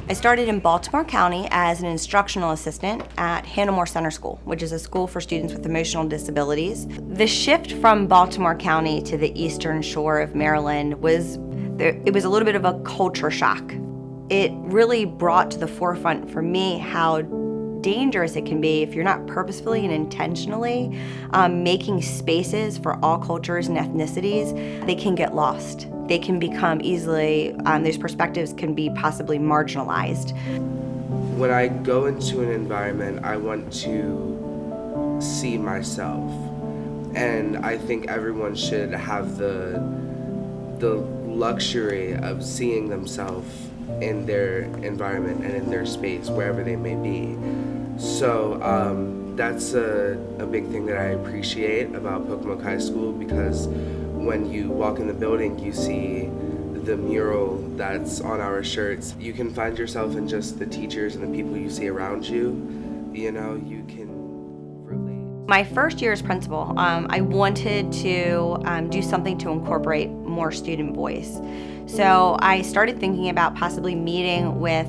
I started in Baltimore County as an instructional assistant at Hannah Center School, which is a school for students with emotional disabilities. The shift from Baltimore County to the eastern shore of Maryland it was a little bit of a culture shock. It really brought to the forefront for me how dangerous it can be if you're not purposefully and intentionally making spaces for all cultures and ethnicities. They can get lost. They can become easily, those perspectives can be possibly marginalized. When I go into an environment, I want to see myself. And I think everyone should have the luxury of seeing themselves in their environment and in their space, wherever they may be. So that's a big thing that I appreciate about Pocomoke High School, because when you walk in the building, you see the mural that's on our shirts. You can find yourself in just the teachers and the people you see around you. You know, you can relate. My first year as principal, I wanted to do something to incorporate more student voice. So I started thinking about possibly meeting with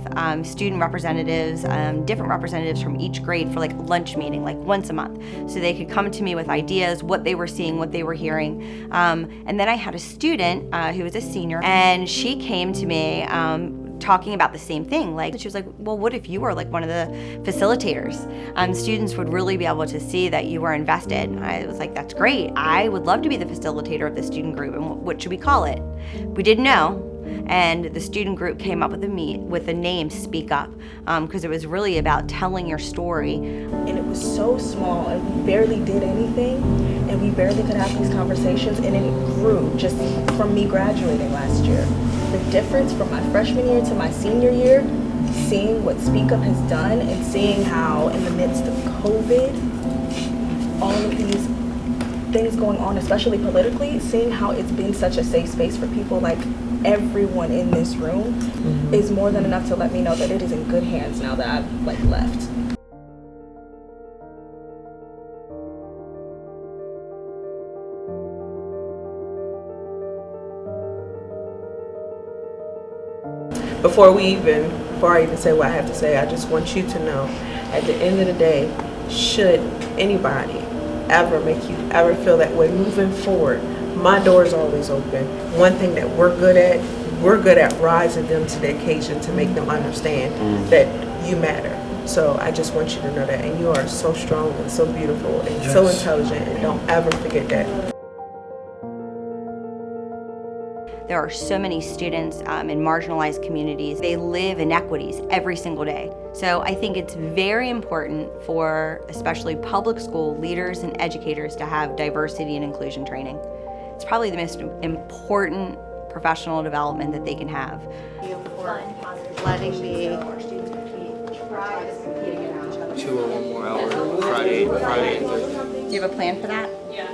student representatives, different representatives from each grade for like lunch meeting, like once a month. So they could come to me with ideas, what they were seeing, what they were hearing. And then I had a student who was a senior, and she came to me talking about the same thing. Like, she was like, well, what if you were like one of the facilitators? Students would really be able to see that you were invested. And I was like, that's great. I would love to be the facilitator of the student group. And what should we call it? We didn't know. And the student group came up with the name Speak Up, because it was really about telling your story. And it was so small, and we barely did anything, and we barely could have these conversations, and then it grew just from me graduating last year. The difference from my freshman year to my senior year, seeing what Speak Up has done and seeing how in the midst of COVID, all of these things going on, especially politically, seeing how it's been such a safe space for people like everyone in this room is more than enough to let me know that it is in good hands now that I've left. Before I even say what I have to say, I just want you to know, at the end of the day, should anybody ever make you ever feel that way moving forward, my door is always open. One thing that we're good at rising them to the occasion to make them understand that you matter. So I just want you to know that, and you are so strong and so beautiful and so intelligent, and don't ever forget that. There are so many students in marginalized communities. They live inequities every single day. So I think it's very important for especially public school leaders and educators to have diversity and inclusion training. It's probably the most important professional development that they can have. Letting the 2 or 1 more hour, Friday and Thursday. Do you have a plan for that? Yeah.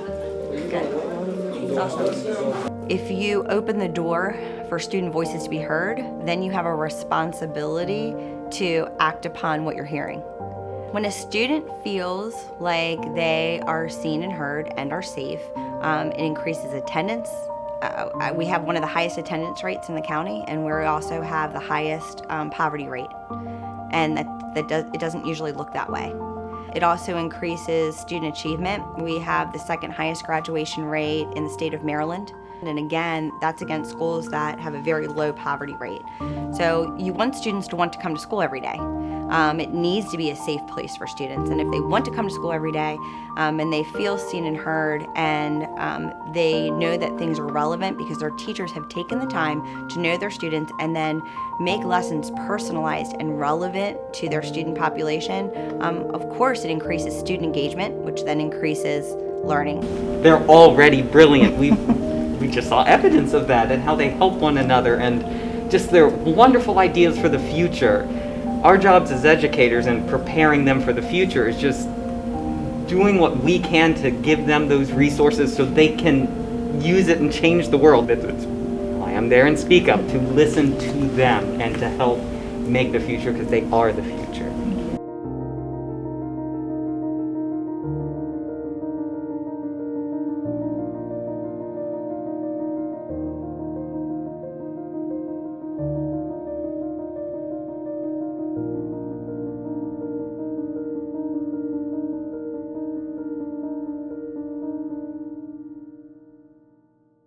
Good. Awesome. If you open the door for student voices to be heard, then you have a responsibility to act upon what you're hearing. When a student feels like they are seen and heard and are safe, it increases attendance. We have one of the highest attendance rates in the county, and we also have the highest poverty rate. And it doesn't usually look that way. It also increases student achievement. We have the second highest graduation rate in the state of Maryland. And again, that's against schools that have a very low poverty rate. So you want students to want to come to school every day. It needs to be a safe place for students. And if they want to come to school every day and they feel seen and heard, and they know that things are relevant because their teachers have taken the time to know their students and then make lessons personalized and relevant to their student population, of course it increases student engagement, which then increases learning. They're already brilliant. We just saw evidence of that and how they help one another and just their wonderful ideas for the future. Our jobs as educators and preparing them for the future is just doing what we can to give them those resources so they can use it and change the world. It's why I'm there and Speak Up, to listen to them and to help make the future, because they are the future.